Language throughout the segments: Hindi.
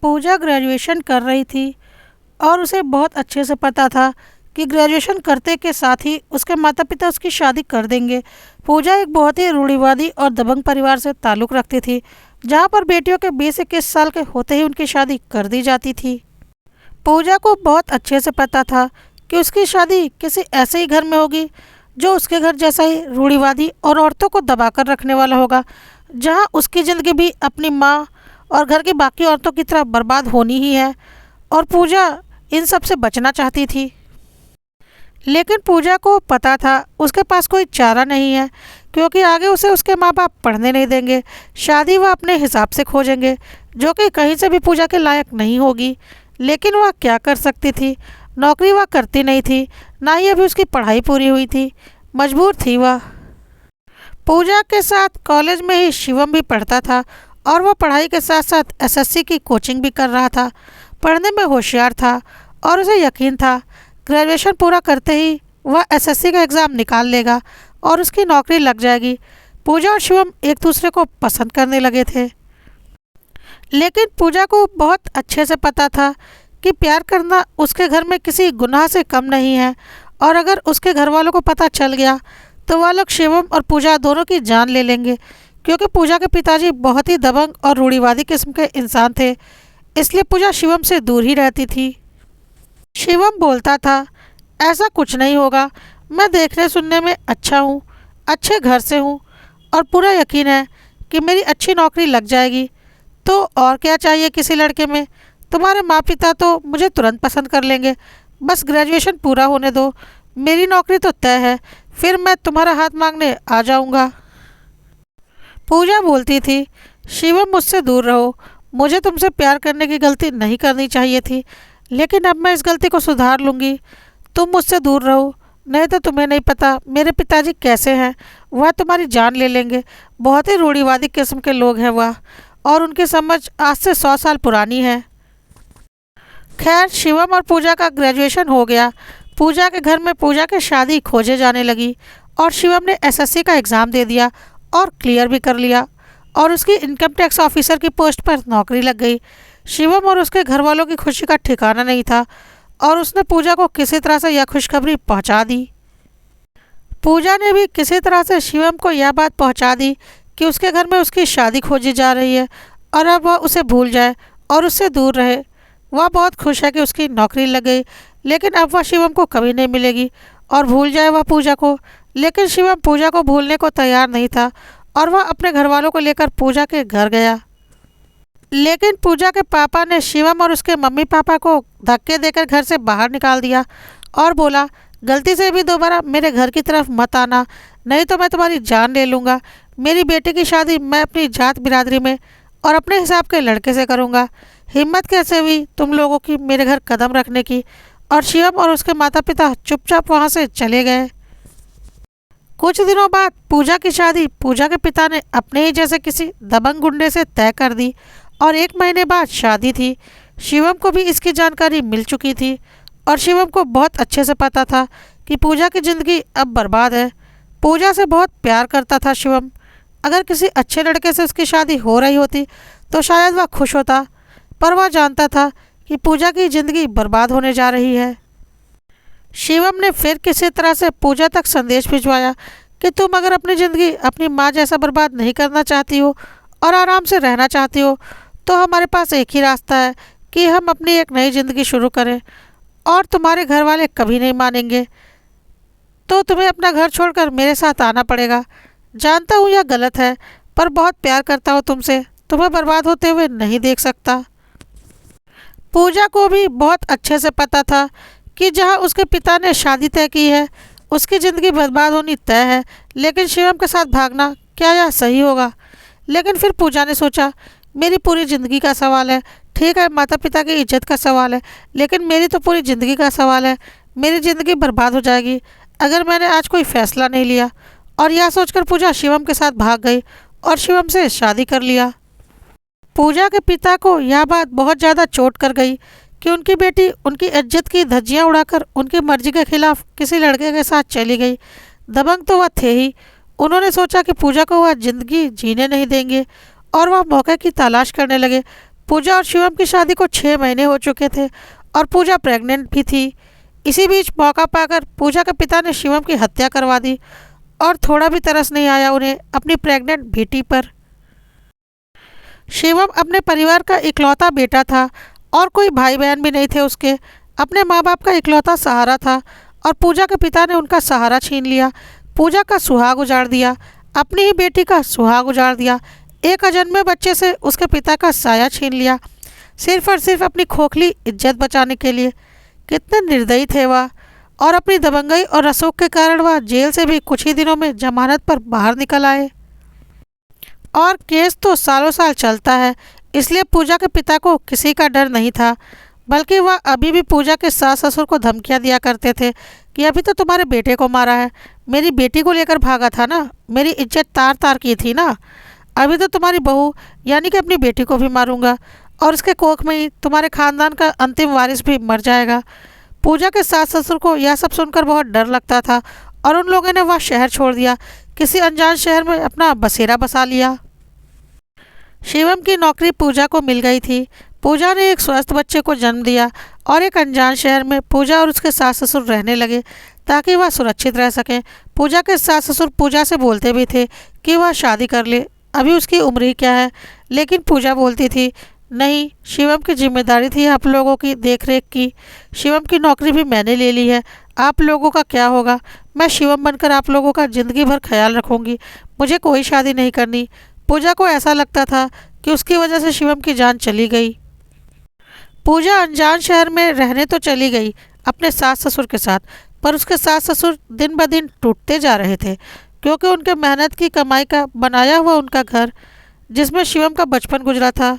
पूजा ग्रेजुएशन कर रही थी और उसे बहुत अच्छे से पता था कि ग्रेजुएशन करते के साथ ही उसके माता पिता उसकी शादी कर देंगे। पूजा एक बहुत ही रूढ़िवादी और दबंग परिवार से ताल्लुक़ रखती थी, जहाँ पर बेटियों के 20-21 साल के होते ही उनकी शादी कर दी जाती थी। पूजा को बहुत अच्छे से पता था कि उसकी शादी किसी ऐसे ही घर में होगी जो उसके घर जैसा ही रूढ़िवादी और औरतों को दबाकर रखने वाला होगा, जहाँ उसकी ज़िंदगी भी अपनी माँ और घर की बाकी औरतों की तरह बर्बाद होनी ही है। और पूजा इन सब से बचना चाहती थी, लेकिन पूजा को पता था उसके पास कोई चारा नहीं है, क्योंकि आगे उसे उसके माँ बाप पढ़ने नहीं देंगे। शादी वह अपने हिसाब से खोजेंगे, जो कि कहीं से भी पूजा के लायक नहीं होगी। लेकिन वह क्या कर सकती थी? नौकरी वह करती नहीं थी, ना ही अभी उसकी पढ़ाई पूरी हुई थी। मजबूर थी वह। पूजा के साथ कॉलेज में ही शिवम भी पढ़ता था और वह पढ़ाई के साथ साथ एसएससी की कोचिंग भी कर रहा था। पढ़ने में होशियार था और उसे यकीन था ग्रेजुएशन पूरा करते ही वह एसएससी का एग्ज़ाम निकाल लेगा और उसकी नौकरी लग जाएगी। पूजा और शिवम एक दूसरे को पसंद करने लगे थे, लेकिन पूजा को बहुत अच्छे से पता था कि प्यार करना उसके घर में किसी गुनाह से कम नहीं है, और अगर उसके घर वालों को पता चल गया तो वह लोग शिवम और पूजा दोनों की जान ले लेंगे, क्योंकि पूजा के पिताजी बहुत ही दबंग और रूढ़िवादी किस्म के इंसान थे। इसलिए पूजा शिवम से दूर ही रहती थी। शिवम बोलता था, ऐसा कुछ नहीं होगा, मैं देखने सुनने में अच्छा हूँ, अच्छे घर से हूँ और पूरा यकीन है कि मेरी अच्छी नौकरी लग जाएगी। तो और क्या चाहिए किसी लड़के में? तुम्हारे माँ पिता तो मुझे तुरंत पसंद कर लेंगे, बस ग्रेजुएशन पूरा होने दो, मेरी नौकरी तो तय है, फिर मैं तुम्हारा हाथ मांगने आ जाऊँगा। पूजा बोलती थी, शिवम मुझसे दूर रहो, मुझे तुमसे प्यार करने की गलती नहीं करनी चाहिए थी, लेकिन अब मैं इस गलती को सुधार लूँगी। तुम मुझसे दूर रहो, नहीं तो तुम्हें नहीं पता मेरे पिताजी कैसे हैं, वह तुम्हारी जान ले लेंगे। बहुत ही रूढ़िवादी किस्म के लोग हैं वह, और उनकी समझ आज से 100 साल पुरानी है। खैर, शिवम और पूजा का ग्रेजुएशन हो गया। पूजा के घर में पूजा की शादी खोजे जाने लगी और शिवम ने एसएससी का एग्ज़ाम दे दिया और क्लियर भी कर लिया, और उसकी इनकम टैक्स ऑफिसर की पोस्ट पर नौकरी लग गई। शिवम और उसके घर वालों की खुशी का ठिकाना नहीं था, और उसने पूजा को किसी तरह से यह खुशखबरी पहुंचा दी। पूजा ने भी किसी तरह से शिवम को यह बात पहुंचा दी कि उसके घर में उसकी शादी खोजी जा रही है, और अब वह उसे भूल जाए और उससे दूर रहे। वह बहुत खुश है कि उसकी नौकरी लग गई, लेकिन अब वह शिवम को कभी नहीं मिलेगी, और भूल जाए वह पूजा को। लेकिन शिवम पूजा को भूलने को तैयार नहीं था, और वह अपने घर वालों को लेकर पूजा के घर गया। लेकिन पूजा के पापा ने शिवम और उसके मम्मी पापा को धक्के देकर घर से बाहर निकाल दिया और बोला, गलती से भी दोबारा मेरे घर की तरफ मत आना, नहीं तो मैं तुम्हारी जान ले लूँगा। मेरी बेटी की शादी मैं अपनी जात बिरादरी में और अपने हिसाब के लड़के से करूँगा। हिम्मत कैसे हुई तुम लोगों की मेरे घर कदम रखने की? और शिवम और उसके माता पिता चुपचाप वहाँ से चले गए। कुछ दिनों बाद पूजा की शादी पूजा के पिता ने अपने ही जैसे किसी दबंग गुंडे से तय कर दी, और 1 महीने बाद शादी थी। शिवम को भी इसकी जानकारी मिल चुकी थी, और शिवम को बहुत अच्छे से पता था कि पूजा की ज़िंदगी अब बर्बाद है। पूजा से बहुत प्यार करता था शिवम। अगर किसी अच्छे लड़के से उसकी शादी हो रही होती तो शायद वह खुश होता, पर वह जानता था कि पूजा की ज़िंदगी बर्बाद होने जा रही है। शिवम ने फिर किसी तरह से पूजा तक संदेश भिजवाया कि तुम अगर अपनी ज़िंदगी अपनी माँ जैसा बर्बाद नहीं करना चाहती हो और आराम से रहना चाहती हो, तो हमारे पास एक ही रास्ता है कि हम अपनी एक नई ज़िंदगी शुरू करें, और तुम्हारे घर वाले कभी नहीं मानेंगे, तो तुम्हें अपना घर छोड़कर मेरे साथ आना पड़ेगा। जानता हूँ यह गलत है, पर बहुत प्यार करता हूँ तुमसे, तुम्हें बर्बाद होते हुए नहीं देख सकता। पूजा को भी बहुत अच्छे से पता था कि जहाँ उसके पिता ने शादी तय की है उसकी ज़िंदगी बर्बाद होनी तय है, लेकिन शिवम के साथ भागना क्या यह सही होगा? लेकिन फिर पूजा ने सोचा, मेरी पूरी ज़िंदगी का सवाल है। ठीक है, माता पिता की इज्जत का सवाल है, लेकिन मेरी तो पूरी ज़िंदगी का सवाल है। मेरी ज़िंदगी बर्बाद हो जाएगी अगर मैंने आज कोई फ़ैसला नहीं लिया। और यह सोचकर पूजा शिवम के साथ भाग गई और शिवम से शादी कर लिया। पूजा के पिता को यह बात बहुत ज़्यादा चोट कर गई कि उनकी बेटी उनकी इज्जत की धज्जियां उड़ाकर उनकी मर्जी के खिलाफ किसी लड़के के साथ चली गई। दबंग तो वह थे ही। उन्होंने सोचा कि पूजा को वह ज़िंदगी जीने नहीं देंगे और वह मौके की तलाश करने लगे, पूजा और शिवम की शादी को 6 महीने हो चुके थे और पूजा प्रेग्नेंट भी थी। इसी बीच मौका पाकर पूजा के पिता ने शिवम की हत्या करवा दी और थोड़ा भी तरस नहीं आया उन्हें अपनी प्रेग्नेंट बेटी पर। शिवम अपने परिवार का इकलौता बेटा था और कोई भाई बहन भी नहीं थे उसके। अपने माँ बाप का इकलौता सहारा था और पूजा के पिता ने उनका सहारा छीन लिया, पूजा का सुहाग उजाड़ दिया, अपनी ही बेटी का सुहाग उजाड़ दिया, एक अजन्मे बच्चे से उसके पिता का साया छीन लिया, सिर्फ और सिर्फ अपनी खोखली इज्जत बचाने के लिए। कितने निर्दयी थे वह, और अपनी दबंगई और रसूख के कारण वह जेल से भी कुछ ही दिनों में जमानत पर बाहर निकल आए। और केस तो सालों साल चलता है, इसलिए पूजा के पिता को किसी का डर नहीं था, बल्कि वह अभी भी पूजा के सास ससुर को धमकियां दिया करते थे कि अभी तो तुम्हारे बेटे को मारा है, मेरी बेटी को लेकर भागा था ना, मेरी इज्जत तार तार की थी ना, अभी तो तुम्हारी बहू यानी कि अपनी बेटी को भी मारूंगा और उसके कोख में ही तुम्हारे खानदान का अंतिम वारिस भी मर जाएगा। पूजा के सास ससुर को यह सब सुनकर बहुत डर लगता था और उन लोगों ने वह शहर छोड़ दिया, किसी अनजान शहर में अपना बसेरा बसा लिया। शिवम की नौकरी पूजा को मिल गई थी। पूजा ने एक स्वस्थ बच्चे को जन्म दिया और एक अनजान शहर में पूजा और उसके सास ससुर रहने लगे ताकि वह सुरक्षित रह सकें। पूजा के सास ससुर पूजा से बोलते भी थे कि वह शादी कर ले, अभी उसकी उम्र ही क्या है, लेकिन पूजा बोलती थी नहीं, शिवम की जिम्मेदारी थी आप लोगों की देखरेख की, शिवम की नौकरी भी मैंने ले ली है, आप लोगों का क्या होगा, मैं शिवम बनकर आप लोगों का ज़िंदगी भर ख्याल रखूंगी, मुझे कोई शादी नहीं करनी। पूजा को ऐसा लगता था कि उसकी वजह से शिवम की जान चली गई। पूजा अनजान शहर में रहने तो चली गई अपने सास ससुर के साथ, पर उसके सास ससुर दिन ब दिन टूटते जा रहे थे, क्योंकि उनके मेहनत की कमाई का बनाया हुआ उनका घर, जिसमें शिवम का बचपन गुजरा था,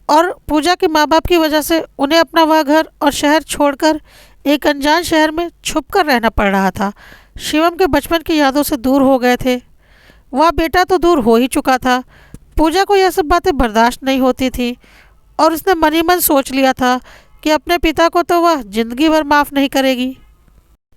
और पूजा के माँ बाप की वजह से उन्हें अपना वह घर और शहर छोड़कर एक अनजान शहर में छुपकर रहना पड़ रहा था। शिवम के बचपन की यादों से दूर हो गए थे, वह बेटा तो दूर हो ही चुका था। पूजा को यह सब बातें बर्दाश्त नहीं होती थी और उसने मन ही मन सोच लिया था कि अपने पिता को तो वह जिंदगी भर माफ़ नहीं करेगी।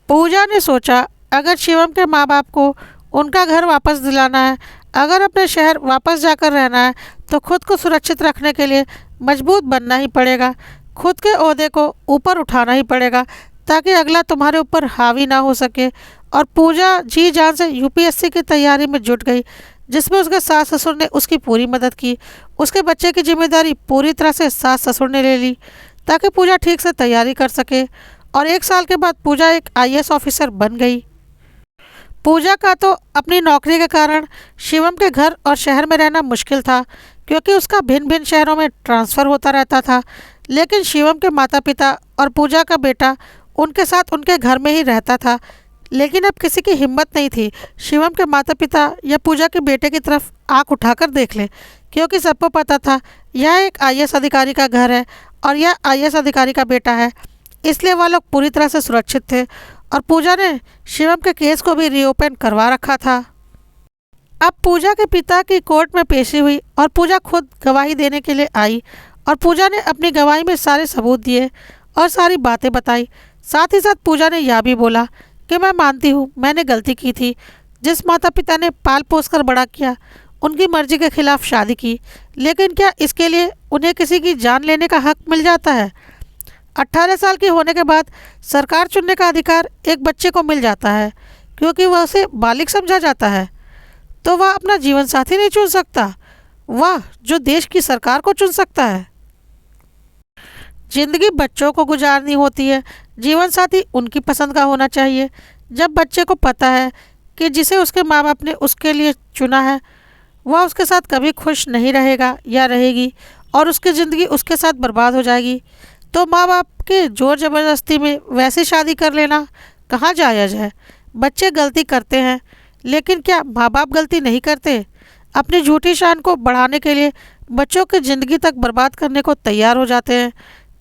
पूजा ने सोचा अगर शिवम के माँ बाप को उनका घर वापस दिलाना है, अगर अपने शहर वापस जाकर रहना है, तो खुद को सुरक्षित रखने के लिए मजबूत बनना ही पड़ेगा, खुद के ओहदे को ऊपर उठाना ही पड़ेगा ताकि अगला तुम्हारे ऊपर हावी ना हो सके। और पूजा जी जान से यूपीएससी की तैयारी में जुट गई, जिसमें उसके सास ससुर ने उसकी पूरी मदद की। उसके बच्चे की जिम्मेदारी पूरी तरह से सास ससुर ने ले ली ताकि पूजा ठीक से तैयारी कर सके, और 1 साल के बाद पूजा एक आईएएस ऑफिसर बन गई। पूजा का तो अपनी नौकरी के कारण शिवम के घर और शहर में रहना मुश्किल था, क्योंकि उसका भिन्न भिन्न शहरों में ट्रांसफ़र होता रहता था, लेकिन शिवम के माता पिता और पूजा का बेटा उनके साथ उनके घर में ही रहता था। लेकिन अब किसी की हिम्मत नहीं थी शिवम के माता पिता या पूजा के बेटे की तरफ आंख उठाकर देख ले, क्योंकि सबको पता था यह एक आईएएस अधिकारी का घर है और यह आईएएस अधिकारी का बेटा है, इसलिए वह लोग पूरी तरह से सुरक्षित थे। और पूजा ने शिवम के केस को भी रीओपन करवा रखा था। अब पूजा के पिता की कोर्ट में पेशी हुई और पूजा खुद गवाही देने के लिए आई, और पूजा ने अपनी गवाही में सारे सबूत दिए और सारी बातें बताई। साथ ही साथ पूजा ने यह भी बोला कि मैं मानती हूँ मैंने गलती की थी, जिस माता पिता ने पाल पोस कर बड़ा किया, उनकी मर्जी के खिलाफ शादी की, लेकिन क्या इसके लिए उन्हें किसी की जान लेने का हक मिल जाता है? 18 साल की होने के बाद सरकार चुनने का अधिकार एक बच्चे को मिल जाता है, क्योंकि वह उसे बालिग समझा जाता है, तो वह अपना जीवन साथी नहीं चुन सकता, वह जो देश की सरकार को चुन सकता है। जिंदगी बच्चों को गुजारनी होती है, जीवन साथी उनकी पसंद का होना चाहिए। जब बच्चे को पता है कि जिसे उसके माँ बाप ने उसके लिए चुना है वह उसके साथ कभी खुश नहीं रहेगा या रहेगी और उसकी ज़िंदगी उसके साथ बर्बाद हो जाएगी, तो माँ बाप के ज़ोर ज़बरदस्ती में वैसी शादी कर लेना कहाँ जायज़ है। बच्चे गलती करते हैं, लेकिन क्या माँ बाप गलती नहीं करते? अपनी झूठी शान को बढ़ाने के लिए बच्चों की ज़िंदगी तक बर्बाद करने को तैयार हो जाते हैं।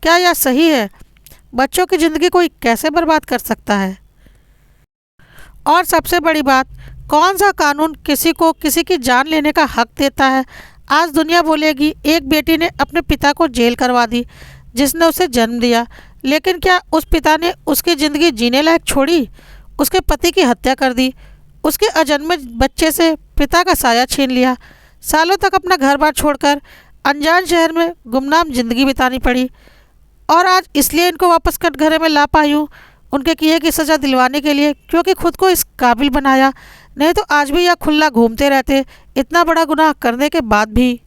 क्या यह सही है? बच्चों की ज़िंदगी कोई कैसे बर्बाद कर सकता है? और सबसे बड़ी बात, कौन सा कानून किसी को किसी की जान लेने का हक देता है? आज दुनिया बोलेगी एक बेटी ने अपने पिता को जेल करवा दी जिसने उसे जन्म दिया, लेकिन क्या उस पिता ने उसकी ज़िंदगी जीने लायक छोड़ी? उसके पति की हत्या कर दी, उसके अजन्मे बच्चे से पिता का साया छीन लिया, सालों तक अपना घर बार छोड़कर अनजान शहर में गुमनाम जिंदगी बितानी पड़ी और आज इसलिए इनको वापस कटघरे में ला पाई हूँ उनके किए की सज़ा दिलवाने के लिए, क्योंकि खुद को इस काबिल बनाया। नहीं तो आज भी यह खुला घूमते रहते, इतना बड़ा गुनाह करने के बाद भी।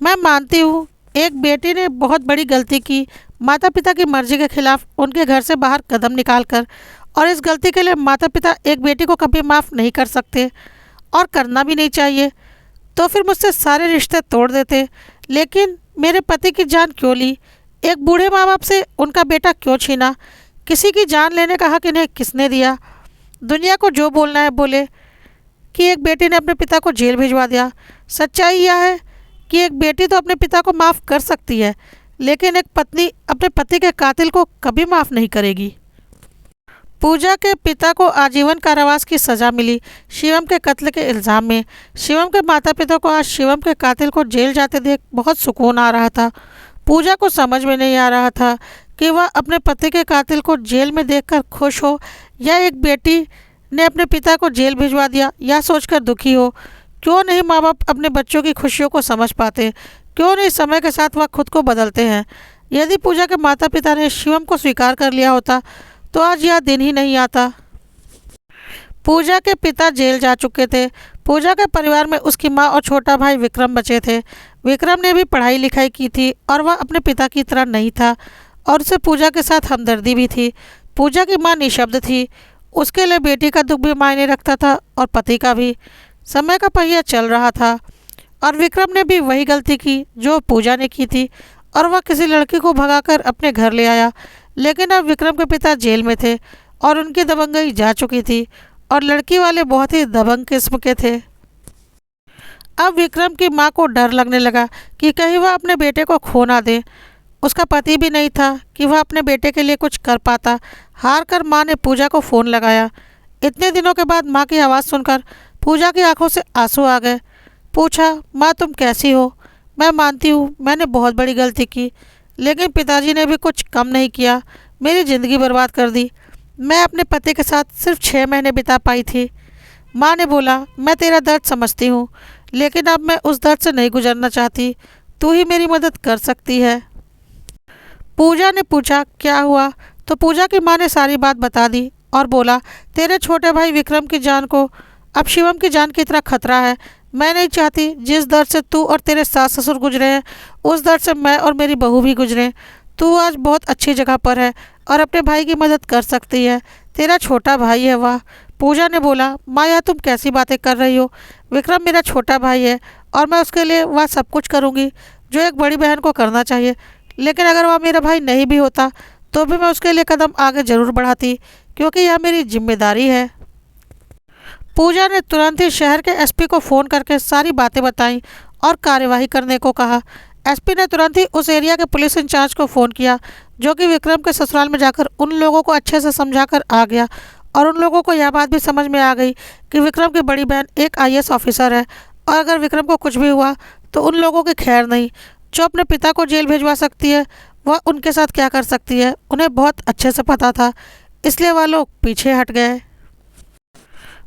मैं मानती हूँ एक बेटी ने बहुत बड़ी गलती की, माता पिता की मर्जी के खिलाफ उनके घर से बाहर कदम निकाल कर, और इस गलती के लिए माता पिता एक बेटी को कभी माफ़ नहीं कर सकते और करना भी नहीं चाहिए। तो फिर मुझसे सारे रिश्ते तोड़ देते, लेकिन मेरे पति की जान क्यों ली? एक बूढ़े माँ बाप से उनका बेटा क्यों छीना? किसी की जान लेने का हक इन्हें किसने दिया? दुनिया को जो बोलना है बोले कि एक बेटी ने अपने पिता को जेल भिजवा दिया। सच्चाई यह है कि एक बेटी तो अपने पिता को माफ़ कर सकती है, लेकिन एक पत्नी अपने पति के कातिल को कभी माफ़ नहीं करेगी। पूजा के पिता को आजीवन कारावास की सज़ा मिली शिवम के कत्ल के इल्ज़ाम में। शिवम के माता पिता को आज शिवम के कातिल को जेल जाते देख बहुत सुकून आ रहा था। पूजा को समझ में नहीं आ रहा था कि वह अपने पति के कातिल को जेल में देखकर खुश हो या एक बेटी ने अपने पिता को जेल भिजवा दिया या सोचकर दुखी हो। क्यों नहीं माँ बाप अपने बच्चों की खुशियों को समझ पाते? क्यों नहीं समय के साथ वह खुद को बदलते हैं? यदि पूजा के माता पिता ने शिवम को स्वीकार कर लिया होता तो आज यह दिन ही नहीं आता। पूजा के पिता जेल जा चुके थे। पूजा के परिवार में उसकी माँ और छोटा भाई विक्रम बचे थे। विक्रम ने भी पढ़ाई लिखाई की थी और वह अपने पिता की तरह नहीं था और उसे पूजा के साथ हमदर्दी भी थी। पूजा की माँ निशब्द थी, उसके लिए बेटी का दुख भी मायने रखता था और पति का भी। समय का पहिया चल रहा था और विक्रम ने भी वही गलती की जो पूजा ने की थी और वह किसी लड़की को भगाकर अपने घर ले आया। लेकिन अब विक्रम के पिता जेल में थे और उनकी दबंगई जा चुकी थी और लड़की वाले बहुत ही दबंग किस्म के थे। अब विक्रम की माँ को डर लगने लगा कि कहीं वह अपने बेटे को खो ना दे। उसका पति भी नहीं था कि वह अपने बेटे के लिए कुछ कर पाता। हार कर माँ ने पूजा को फ़ोन लगाया। इतने दिनों के बाद माँ की आवाज़ सुनकर पूजा की आंखों से आंसू आ गए। पूछा, माँ तुम कैसी हो? मैं मानती हूँ मैंने बहुत बड़ी गलती की, लेकिन पिताजी ने भी कुछ कम नहीं किया, मेरी ज़िंदगी बर्बाद कर दी। मैं अपने पति के साथ सिर्फ 6 महीने बिता पाई थी। माँ ने बोला, मैं तेरा दर्द समझती हूँ, लेकिन अब मैं उस दर्द से नहीं गुजरना चाहती। तू ही मेरी मदद कर सकती है। पूजा ने पूछा, क्या हुआ? तो पूजा की माँ ने सारी बात बता दी और बोला, तेरे छोटे भाई विक्रम की जान को अब शिवम की जान की तरह खतरा है। मैं नहीं चाहती जिस दर्द से तू और तेरे सास ससुर गुजरे हैं उस दर्द से मैं और मेरी बहू भी गुजरें। तू आज बहुत अच्छी जगह पर है और अपने भाई की मदद कर सकती है। तेरा छोटा भाई है। वाह! पूजा ने बोला, माँ यह तुम कैसी बातें कर रही हो? विक्रम मेरा छोटा भाई है और मैं उसके लिए वह सब कुछ करूँगी जो एक बड़ी बहन को करना चाहिए। लेकिन अगर वह मेरा भाई नहीं भी होता तो भी मैं उसके लिए कदम आगे ज़रूर बढ़ाती, क्योंकि यह मेरी जिम्मेदारी है। पूजा ने तुरंत ही शहर के एसपी को फ़ोन करके सारी बातें बताईं और कार्यवाही करने को कहा। एसपी ने तुरंत ही उस एरिया के पुलिस इंचार्ज को फ़ोन किया, जो कि विक्रम के ससुराल में जाकर उन लोगों को अच्छे से समझा कर आ गया। और उन लोगों को यह बात भी समझ में आ गई कि विक्रम की बड़ी बहन एक आईएएस ऑफिसर है और अगर विक्रम को कुछ भी हुआ तो उन लोगों की खैर नहीं। जो अपने पिता को जेल भिजवा सकती है वह उनके साथ क्या कर सकती है, उन्हें बहुत अच्छे से पता था, इसलिए वह लोग पीछे हट गए।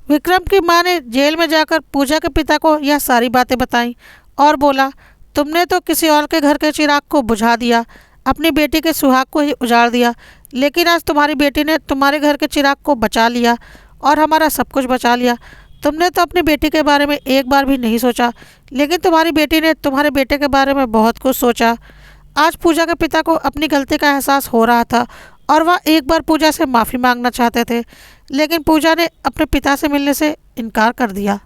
विक्रम की माँ ने जेल में जाकर पूजा के पिता को यह सारी बातें बताईं और बोला, तुमने तो किसी और के घर के चिराग को बुझा दिया, अपनी बेटी के सुहाग को ही उजाड़ दिया, लेकिन आज तुम्हारी बेटी ने तुम्हारे घर के चिराग को बचा लिया और हमारा सब कुछ बचा लिया। तुमने तो अपनी बेटी के बारे में एक बार भी नहीं सोचा, लेकिन तुम्हारी बेटी ने तुम्हारे बेटे के बारे में बहुत कुछ सोचा। आज पूजा के पिता को अपनी गलती का एहसास हो रहा था और वह एक बार पूजा से माफ़ी मांगना चाहते थे, लेकिन पूजा ने अपने पिता से मिलने से इनकार कर दिया।